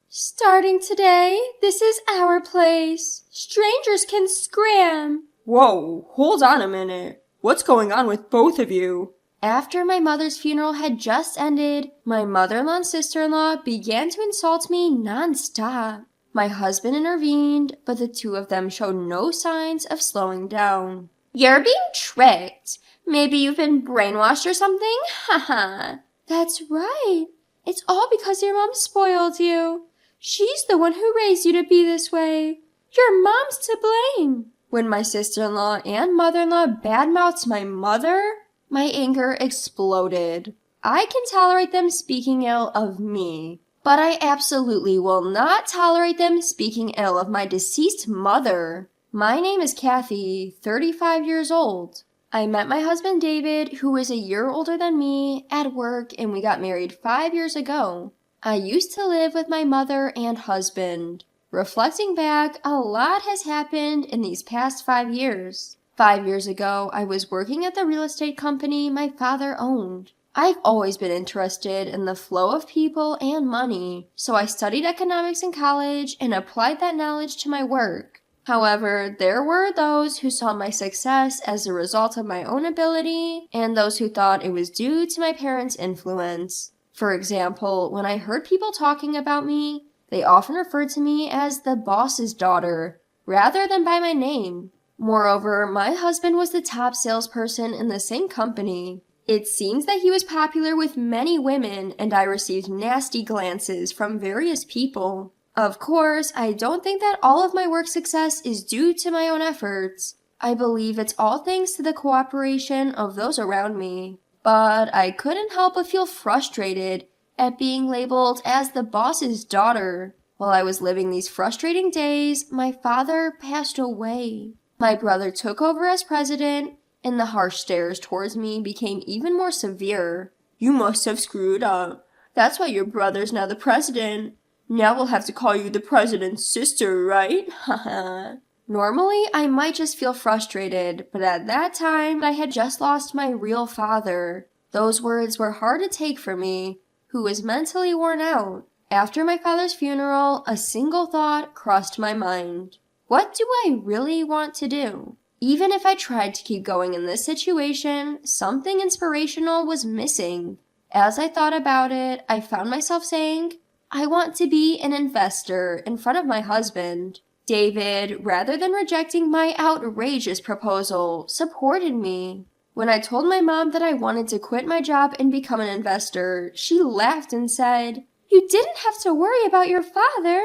Starting today, this is our place. Strangers can scram. Whoa, hold on a minute. What's going on with both of you? After my mother's funeral had just ended, my mother-in-law and sister-in-law began to insult me non-stop. My husband intervened, but the two of them showed no signs of slowing down. You're being tricked. Maybe you've been brainwashed or something? Haha. That's right. It's all because your mom spoiled you. She's the one who raised you to be this way. Your mom's to blame. When my sister-in-law and mother-in-law badmouthed my mother, my anger exploded. I can tolerate them speaking ill of me, but I absolutely will not tolerate them speaking ill of my deceased mother. My name is Kathy, 35 years old. I met my husband David, who is a year older than me, at work, and we got married 5 years ago. I used to live with my mother and husband. Reflecting back, a lot has happened in these past 5 years. 5 years ago, I was working at the real estate company my father owned. I've always been interested in the flow of people and money, so I studied economics in college and applied that knowledge to my work. However, there were those who saw my success as a result of my own ability, and those who thought it was due to my parents' influence. For example, when I heard people talking about me, they often referred to me as the boss's daughter, rather than by my name. Moreover, my husband was the top salesperson in the same company. It seems that he was popular with many women, and I received nasty glances from various people. Of course, I don't think that all of my work success is due to my own efforts. I believe it's all thanks to the cooperation of those around me. But I couldn't help but feel frustrated at being labeled as the boss's daughter. While I was living these frustrating days, my father passed away. My brother took over as president, and the harsh stares towards me became even more severe. You must have screwed up. That's why your brother's now the president. Now we'll have to call you the president's sister, right? Haha. Normally, I might just feel frustrated, but at that time, I had just lost my real father. Those words were hard to take for me, who was mentally worn out. After my father's funeral, a single thought crossed my mind. What do I really want to do? Even if I tried to keep going in this situation, something inspirational was missing. As I thought about it, I found myself saying, I want to be an investor in front of my husband. David, rather than rejecting my outrageous proposal, supported me. When I told my mom that I wanted to quit my job and become an investor, she laughed and said, You didn't have to worry about your father.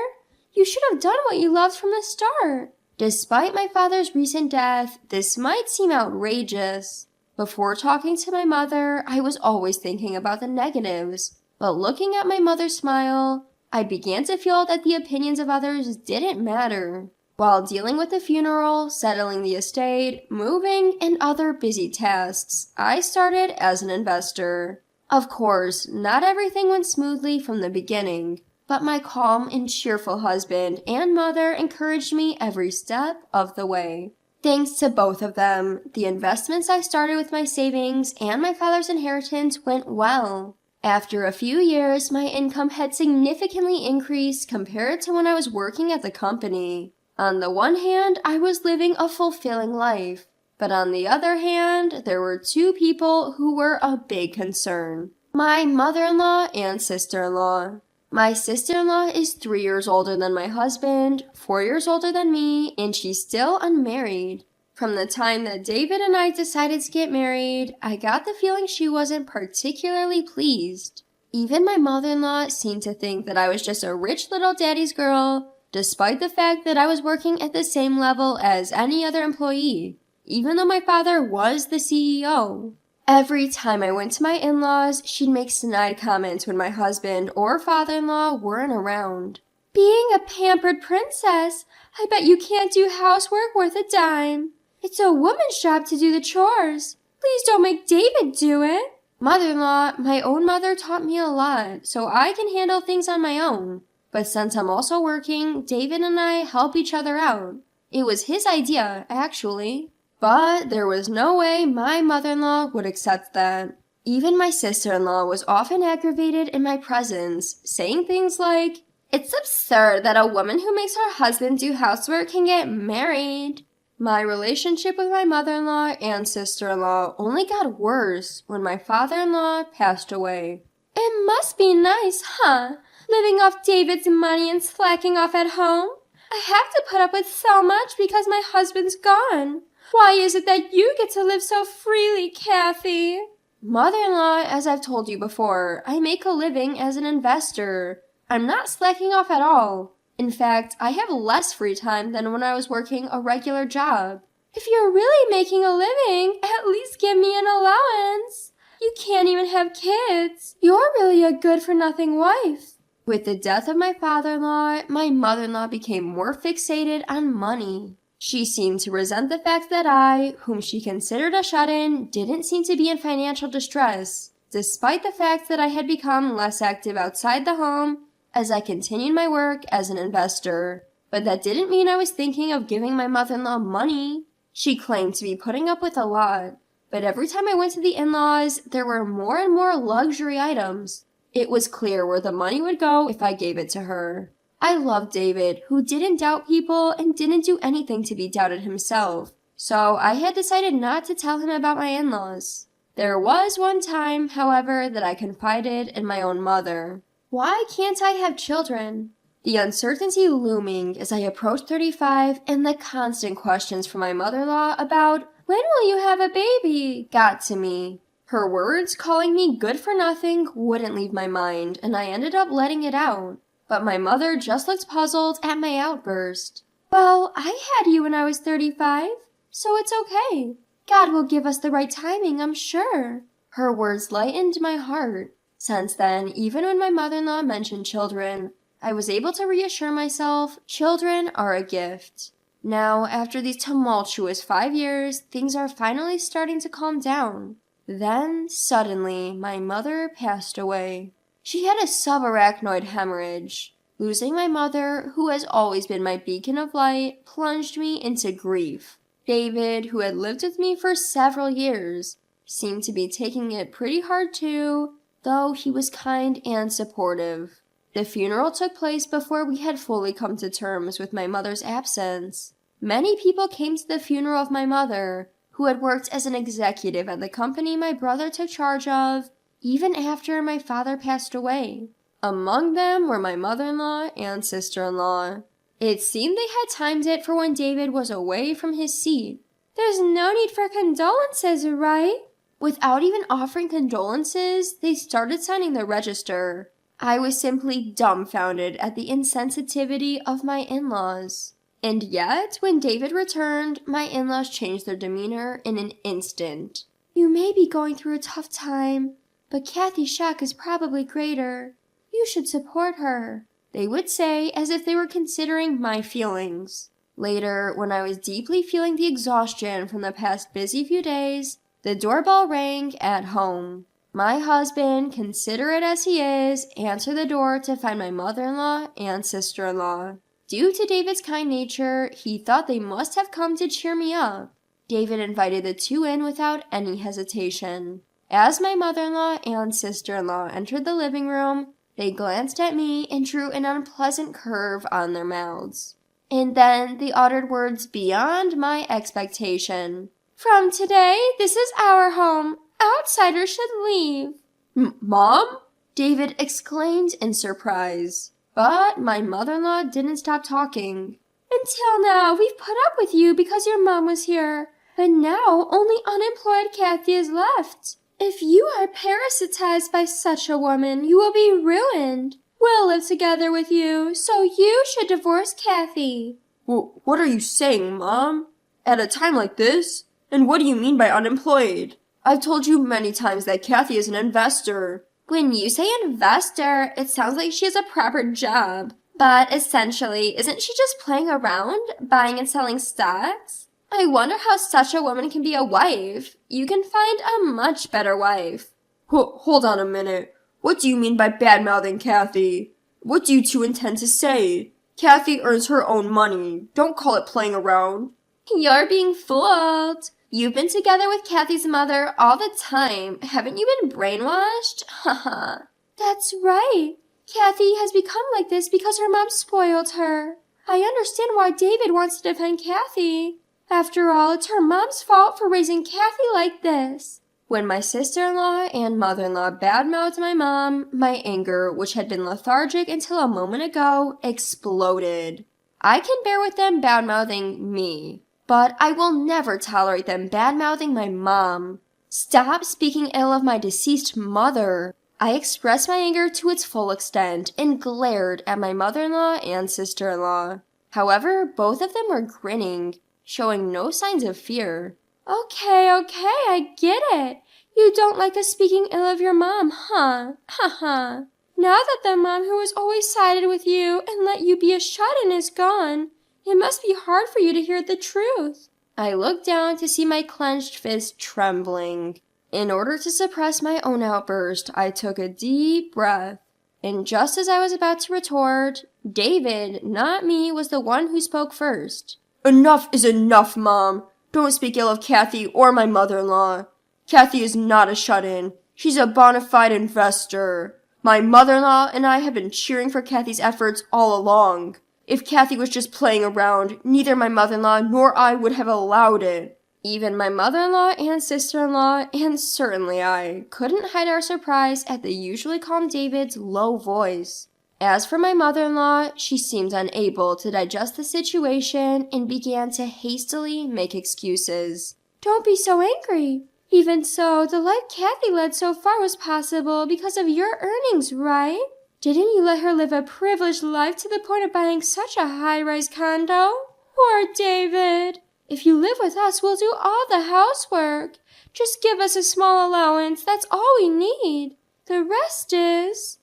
You should have done what you loved from the start. Despite my father's recent death, this might seem outrageous. Before talking to my mother, I was always thinking about the negatives. But looking at my mother's smile, I began to feel that the opinions of others didn't matter. While dealing with the funeral, settling the estate, moving, and other busy tasks, I started as an investor. Of course, not everything went smoothly from the beginning, but my calm and cheerful husband and mother encouraged me every step of the way. Thanks to both of them, the investments I started with my savings and my father's inheritance went well. After a few years, my income had significantly increased compared to when I was working at the company. On the one hand, I was living a fulfilling life, but on the other hand, there were two people who were a big concern. My mother-in-law and sister-in-law. My sister-in-law is 3 years older than my husband, 4 years older than me, and she's still unmarried. From the time that David and I decided to get married, I got the feeling she wasn't particularly pleased. Even my mother-in-law seemed to think that I was just a rich little daddy's girl, despite the fact that I was working at the same level as any other employee, even though my father was the CEO. Every time I went to my in-laws, she'd make snide comments when my husband or father-in-law weren't around. Being a pampered princess, I bet you can't do housework worth a dime. It's a woman's job to do the chores. Please don't make David do it. Mother-in-law, my own mother taught me a lot, so I can handle things on my own. But since I'm also working, David and I help each other out. It was his idea, actually. But there was no way my mother-in-law would accept that. Even my sister-in-law was often aggravated in my presence, saying things like, It's absurd that a woman who makes her husband do housework can get married. My relationship with my mother-in-law and sister-in-law only got worse when my father-in-law passed away. It must be nice, huh? Living off David's money and slacking off at home? I have to put up with so much because my husband's gone. Why is it that you get to live so freely, Kathy? Mother-in-law, as I've told you before, I make a living as an investor. I'm not slacking off at all. In fact, I have less free time than when I was working a regular job. If you're really making a living, at least give me an allowance. You can't even have kids. You're really a good-for-nothing wife. With the death of my father-in-law, my mother-in-law became more fixated on money. She seemed to resent the fact that I, whom she considered a shut-in, didn't seem to be in financial distress, despite the fact that I had become less active outside the home as I continued my work as an investor. But that didn't mean I was thinking of giving my mother-in-law money. She claimed to be putting up with a lot, but every time I went to the in-laws, there were more and more luxury items. It was clear where the money would go if I gave it to her. I loved David, who didn't doubt people and didn't do anything to be doubted himself, so I had decided not to tell him about my in-laws. There was one time, however, that I confided in my own mother. Why can't I have children? The uncertainty looming as I approached 35 and the constant questions from my mother-in-law about, when will you have a baby, got to me. Her words calling me good for nothing wouldn't leave my mind, and I ended up letting it out. But my mother just looked puzzled at my outburst. Well, I had you when I was 35, so it's okay. God will give us the right timing, I'm sure. Her words lightened my heart. Since then, even when my mother-in-law mentioned children, I was able to reassure myself children are a gift. Now, after these tumultuous 5 years, things are finally starting to calm down. Then, suddenly, my mother passed away. She had a subarachnoid hemorrhage. Losing my mother, who has always been my beacon of light, plunged me into grief. David, who had lived with me for several years, seemed to be taking it pretty hard too, though he was kind and supportive. The funeral took place before we had fully come to terms with my mother's absence. Many people came to the funeral of my mother, who had worked as an executive at the company my brother took charge of, even after my father passed away. Among them were my mother-in-law and sister-in-law. It seemed they had timed it for when David was away from his seat. There's no need for condolences, right? Without even offering condolences, they started signing the register. I was simply dumbfounded at the insensitivity of my in-laws. And yet, when David returned, my in-laws changed their demeanor in an instant. You may be going through a tough time, but Kathy's shock is probably greater. You should support her, they would say, as if they were considering my feelings. Later, when I was deeply feeling the exhaustion from the past busy few days, the doorbell rang at home. My husband, considerate as he is, answered the door to find my mother-in-law and sister-in-law. Due to David's kind nature, he thought they must have come to cheer me up. David invited the two in without any hesitation. As my mother-in-law and sister-in-law entered the living room, they glanced at me and drew an unpleasant curve on their mouths. And then they uttered words beyond my expectation. From today, this is our home. Outsiders should leave. Mom? David exclaimed in surprise. But my mother-in-law didn't stop talking. Until now, we've put up with you because your mom was here. But now, only unemployed Kathy is left. If you are parasitized by such a woman, you will be ruined. We'll live together with you, so you should divorce Kathy. What are you saying, Mom? At a time like this? And what do you mean by unemployed? I've told you many times that Kathy is an investor. When you say investor, it sounds like she has a proper job. But essentially, isn't she just playing around, buying and selling stocks? I wonder how such a woman can be a wife. You can find a much better wife. Hold on a minute. What do you mean by bad-mouthing Kathy? What do you two intend to say? Kathy earns her own money. Don't call it playing around. You're being fooled. You've been together with Kathy's mother all the time. Haven't you been brainwashed? Haha. That's right. Kathy has become like this because her mom spoiled her. I understand why David wants to defend Kathy. After all, it's her mom's fault for raising Kathy like this. When my sister-in-law and mother-in-law badmouthed my mom, my anger, which had been lethargic until a moment ago, exploded. I can bear with them badmouthing me, but I will never tolerate them badmouthing my mom. Stop speaking ill of my deceased mother. I expressed my anger to its full extent and glared at my mother-in-law and sister-in-law. However, both of them were grinning, showing no signs of fear. Okay, I get it. You don't like us speaking ill of your mom, huh? Ha. Now that the mom who has always sided with you and let you be a shut-in is gone, it must be hard for you to hear the truth. I looked down to see my clenched fist trembling. In order to suppress my own outburst, I took a deep breath. And just as I was about to retort, David, not me, was the one who spoke first. Enough is enough, Mom. Don't speak ill of Kathy or my mother-in-law. Kathy is not a shut-in. She's a bona fide investor. My mother-in-law and I have been cheering for Kathy's efforts all along. If Kathy was just playing around, neither my mother-in-law nor I would have allowed it. Even my mother-in-law and sister-in-law, and certainly I, couldn't hide our surprise at the usually calm David's low voice. As for my mother-in-law, she seemed unable to digest the situation and began to hastily make excuses. Don't be so angry. Even so, the life Kathy led so far was possible because of your earnings, right? Didn't you let her live a privileged life to the point of buying such a high-rise condo? Poor David. If you live with us, we'll do all the housework. Just give us a small allowance, that's all we need. The rest is...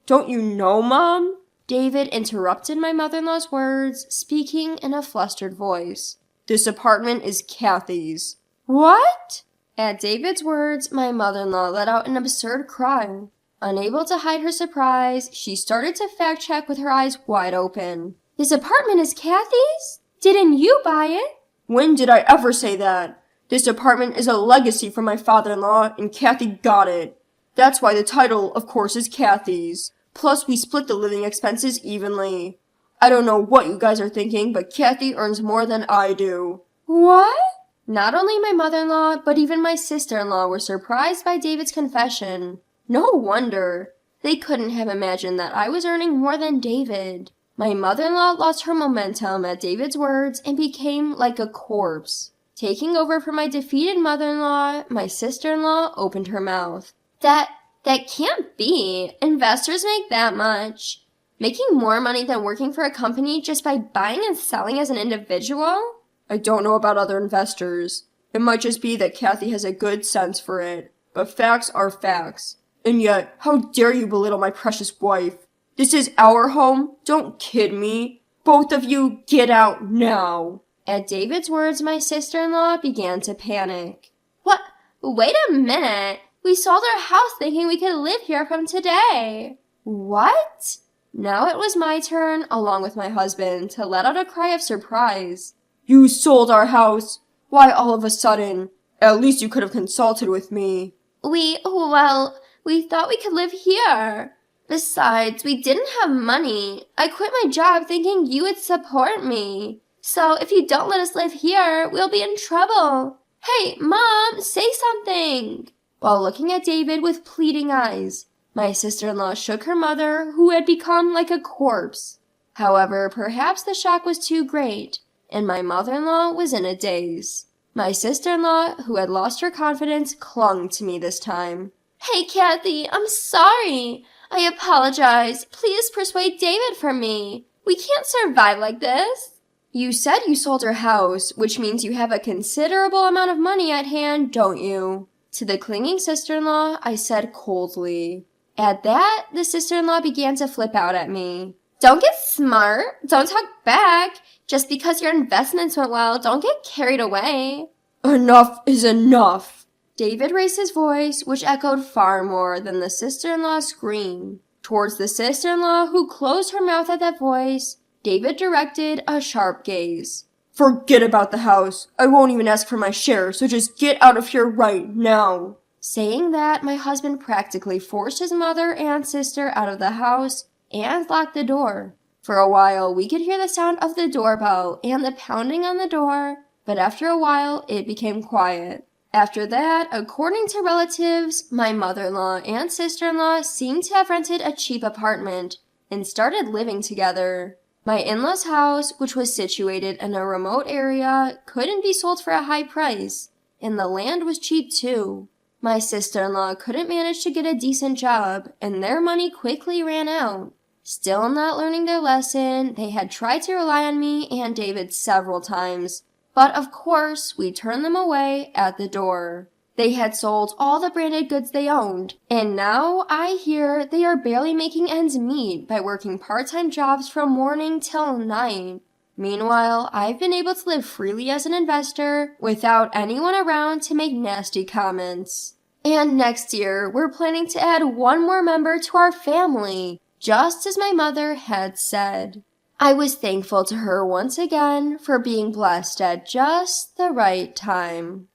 Don't you know, Mom? David interrupted my mother-in-law's words, speaking in a flustered voice. This apartment is Kathy's. What? At David's words, my mother-in-law let out an absurd cry. Unable to hide her surprise, she started to fact-check with her eyes wide open. This apartment is Kathy's? Didn't you buy it? When did I ever say that? This apartment is a legacy from my father-in-law, and Kathy got it. That's why the title, of course, is Kathy's. Plus, we split the living expenses evenly. I don't know what you guys are thinking, but Kathy earns more than I do. What? Not only my mother-in-law, but even my sister-in-law were surprised by David's confession. No wonder. They couldn't have imagined that I was earning more than David. My mother-in-law lost her momentum at David's words and became like a corpse. Taking over for my defeated mother-in-law, my sister-in-law opened her mouth. That can't be. Investors make that much. Making more money than working for a company just by buying and selling as an individual? I don't know about other investors. It might just be that Kathy has a good sense for it. But facts are facts. And yet, how dare you belittle my precious wife? This is our home? Don't kid me. Both of you, get out now. At David's words, my sister-in-law began to panic. What? Wait a minute. We sold our house thinking we could live here from today. What? Now it was my turn, along with my husband, to let out a cry of surprise. You sold our house? Why all of a sudden? At least you could have consulted with me. We thought we could live here. Besides, we didn't have money. I quit my job thinking you would support me. So if you don't let us live here, we'll be in trouble. Hey, Mom, say something. While looking at David with pleading eyes, my sister-in-law shook her mother, who had become like a corpse. However, perhaps the shock was too great, and my mother-in-law was in a daze. My sister-in-law, who had lost her confidence, clung to me this time. Hey, Kathy, I'm sorry. I apologize. Please persuade David for me. We can't survive like this. You said you sold your house, which means you have a considerable amount of money at hand, don't you? To the clinging sister-in-law, I said coldly. At that, the sister-in-law began to flip out at me. Don't get smart. Don't talk back. Just because your investments went well, don't get carried away. Enough is enough. David raised his voice, which echoed far more than the sister-in-law's scream. Towards the sister-in-law, who closed her mouth at that voice, David directed a sharp gaze. Forget about the house. I won't even ask for my share, so just get out of here right now. Saying that, my husband practically forced his mother and sister out of the house and locked the door. For a while, we could hear the sound of the doorbell and the pounding on the door, but after a while, it became quiet. After that, according to relatives, my mother-in-law and sister-in-law seemed to have rented a cheap apartment and started living together. My in-laws' house, which was situated in a remote area, couldn't be sold for a high price, and the land was cheap too. My sister-in-law couldn't manage to get a decent job, and their money quickly ran out. Still not learning their lesson, they had tried to rely on me and David several times, but of course, we turned them away at the door. They had sold all the branded goods they owned, and now I hear they are barely making ends meet by working part-time jobs from morning till night. Meanwhile, I've been able to live freely as an investor without anyone around to make nasty comments. And next year, we're planning to add one more member to our family, just as my mother had said. I was thankful to her once again for being blessed at just the right time.